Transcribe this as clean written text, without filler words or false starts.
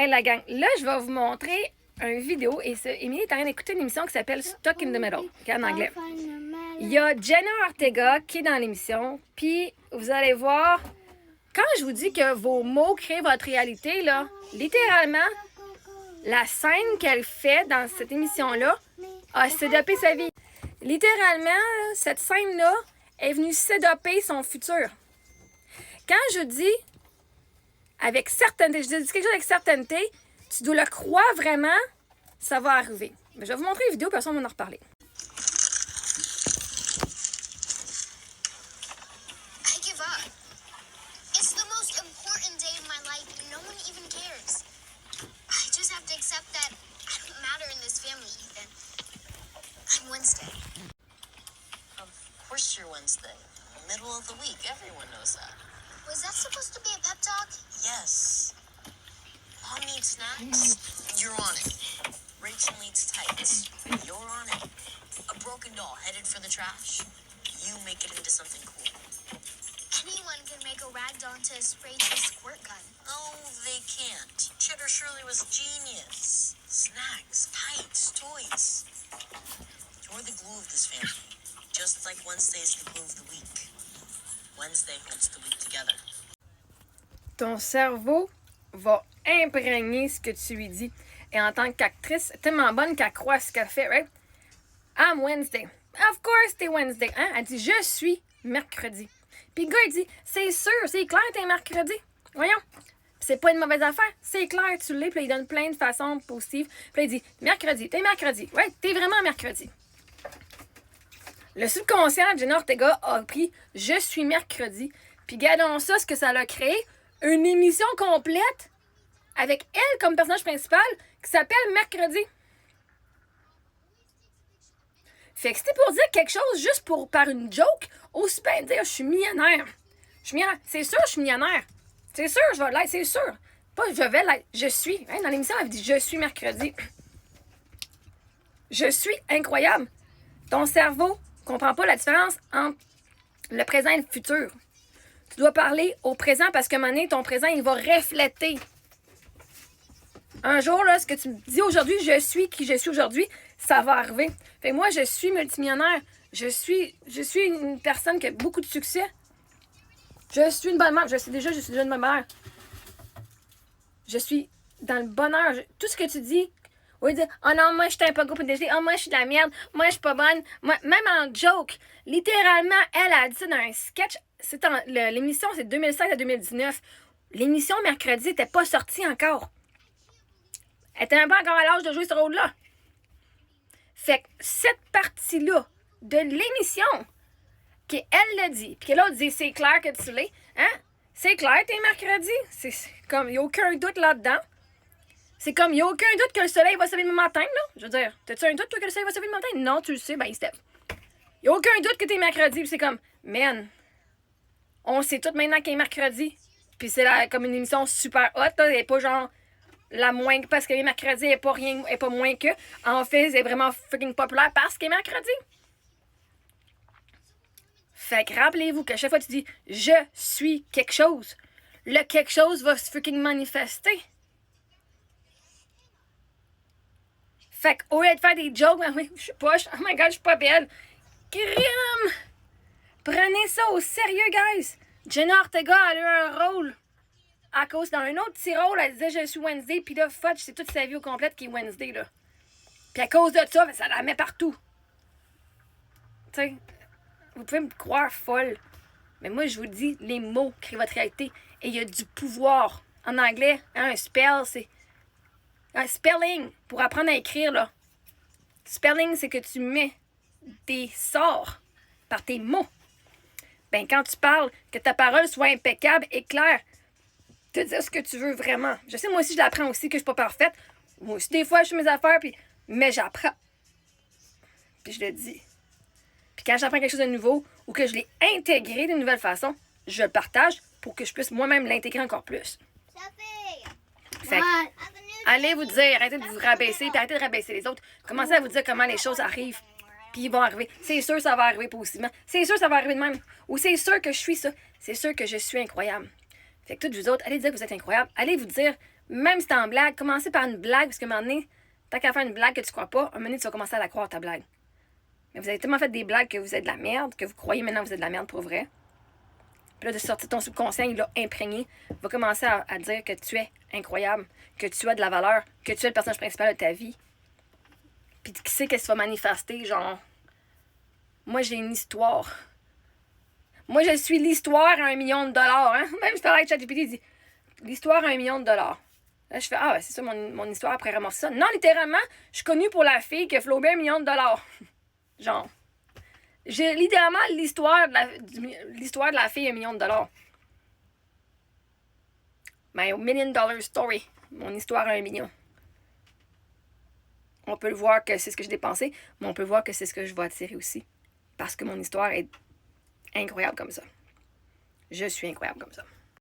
Hey la gang, là je vais vous montrer une vidéo et Émilie est en train d'écouter une émission qui s'appelle Stuck in the Middle, qui est en anglais. Il y a Jenna Ortega qui est dans l'émission, puis vous allez voir, quand je vous dis que vos mots créent votre réalité, là, littéralement, la scène qu'elle fait dans cette émission-là a sédopé sa vie. Littéralement, cette scène-là est venue sédoper son futur. Quand je dis avec certaineté, je dis quelque chose avec certaineté, tu dois le croire vraiment, ça va arriver. Mais je vais vous montrer une vidéo, puis après on va en reparler. I give up. It's the most important day of my life and no one even cares. I just have to accept that I don't matter in this family, Ethan. I'm Wednesday. Of course you're Wednesday. Middle of the week. Everyone knows that. Was that supposed to be a pep talk? Yes. Mom needs snacks. You're on it. Rachel needs tights. You're on it. A broken doll headed for the trash. You make it into something cool. Anyone can make a rag doll into a spray tan squirt gun. No, they can't. Cheddar Shirley was genius. Snacks, tights, toys. You're the glue of this family. Just like Wednesday is the glue of the week. Wednesday holds the week together. Ton cerveau va imprégner ce que tu lui dis. Et en tant qu'actrice, tellement bonne qu'elle croit ce qu'elle fait, right? I'm Wednesday. Of course, t'es Wednesday. Hein? Elle dit, je suis mercredi. Puis le gars, il dit, c'est sûr, c'est clair, t'es mercredi. Voyons. C'est pas une mauvaise affaire. C'est clair, tu l'es. Puis il donne plein de façons positives. Puis il dit, mercredi, t'es mercredi. Ouais, t'es vraiment mercredi. Le subconscient de Jenna Ortega a pris « Je suis mercredi ». Puis regardons ça, ce que ça a créé. Une émission complète avec elle comme personnage principal qui s'appelle Mercredi. Fait que c'était pour dire quelque chose juste par une joke, aussi bien dire « Je suis millionnaire ». Je suis millionnaire. C'est sûr, je suis millionnaire. C'est sûr, je vais l'être, c'est sûr. Pas je vais l'être, je suis. Hein, dans l'émission, elle dit « Je suis mercredi ». Je suis incroyable. Ton cerveau comprends pas la différence entre le présent et le futur. Tu dois parler au présent parce qu'à un moment donné, ton présent, il va refléter. Un jour, là, ce que tu me dis aujourd'hui, je suis qui je suis aujourd'hui, ça va arriver. Fait que moi, je suis multimillionnaire. Je suis une personne qui a beaucoup de succès. Je suis une bonne mère. Je suis déjà une bonne mère. Je suis dans le bonheur. Tout ce que tu dis, oui, dire « Oh non, moi, je suis un pogo pour déjeuner. Oh, moi, je suis de la merde. Moi, je suis pas bonne. » Même en joke, littéralement, elle a dit ça dans un sketch. L'émission, c'est 2016 à 2019. L'émission mercredi n'était pas sortie encore. Elle était même pas encore à l'âge de jouer ce rôle-là. Fait que cette partie-là de l'émission, qu'elle l'a dit, puis que l'autre dit « C'est clair que tu l'es. » Hein? C'est clair, t'es mercredi. C'est comme, il n'y a aucun doute là-dedans. C'est comme, il n'y a aucun doute que le soleil va se lever le matin, là. Je veux dire, t'as-tu un doute, toi, que le soleil va se lever le matin? Non, tu le sais, ben, Steph. Il n'y a aucun doute que t'es mercredi, puis c'est comme, man, on sait tout maintenant qu'il est mercredi. Puis c'est comme une émission super hot, là. Elle n'est pas genre la moins, parce qu'elle est mercredi, elle n'est pas moins que. En fait, c'est vraiment freaking populaire parce qu'elle est mercredi. Fait que rappelez-vous qu'à chaque fois que tu dis, je suis quelque chose, le quelque chose va se freaking manifester. Fait qu'au lieu de faire des jokes, ben oui, je suis poche, oh my god, je suis pas belle. Crime! Prenez ça au sérieux, guys. Jenna Ortega a eu un rôle. À cause d'un autre petit rôle, elle disait je suis Wednesday, puis là, Fudge, c'est toute sa vie au complète qui est Wednesday, là. Puis à cause de ça, ça la met partout. Tu sais, vous pouvez me croire folle, mais moi, je vous dis, les mots créent votre réalité. Et il y a du pouvoir. En anglais, hein, un spell, c'est un spelling, pour apprendre à écrire, là. Spelling, c'est que tu mets des sorts par tes mots. Ben, quand tu parles, que ta parole soit impeccable et claire. Te dire ce que tu veux vraiment. Je sais, moi aussi, je l'apprends aussi, que je suis pas parfaite. Moi aussi, des fois, je fais mes affaires, mais j'apprends. Puis je le dis. Puis quand j'apprends quelque chose de nouveau ou que je l'ai intégré d'une nouvelle façon, je le partage pour que je puisse moi-même l'intégrer encore plus. Fait que, allez vous dire, arrêtez de vous rabaisser, puis arrêtez de rabaisser les autres. Commencez à vous dire comment les choses arrivent. Puis ils vont arriver. C'est sûr que ça va arriver positivement. C'est sûr que ça va arriver de même. Ou c'est sûr que je suis ça. C'est sûr que je suis incroyable. Fait que toutes vous autres, allez dire que vous êtes incroyable. Allez vous dire, Même si t'es en blague, commencez par une blague, parce qu'à un moment donné, tant qu'à faire une blague que tu crois pas, à un moment donné, tu vas commencer à la croire, ta blague. Mais vous avez tellement fait des blagues que vous êtes de la merde, que vous croyez maintenant que vous êtes de la merde pour vrai. Puis là, de sortir ton subconscient, il l'a imprégné, va commencer à dire que tu es incroyable, que tu as de la valeur, que tu es le personnage principal de ta vie. Puis qui sait qu'est-ce que tu vas manifester, genre... Moi, j'ai une histoire. Moi, je suis l'histoire à $1 million, hein. Même je parlais avec ChatGPT, il dit l'histoire à $1 million. Là, je fais, ah, ouais, c'est ça mon histoire après ramasser ça. Non, littéralement, je suis connue pour la fille qui a flobé $1 million. Genre. J'ai littéralement l'histoire de la fille $1 million. My $1 million story. Mon histoire à $1 million. On peut le voir que c'est ce que j'ai dépensé, mais on peut voir que c'est ce que je vais attirer aussi. Parce que mon histoire est incroyable comme ça. Je suis incroyable comme ça.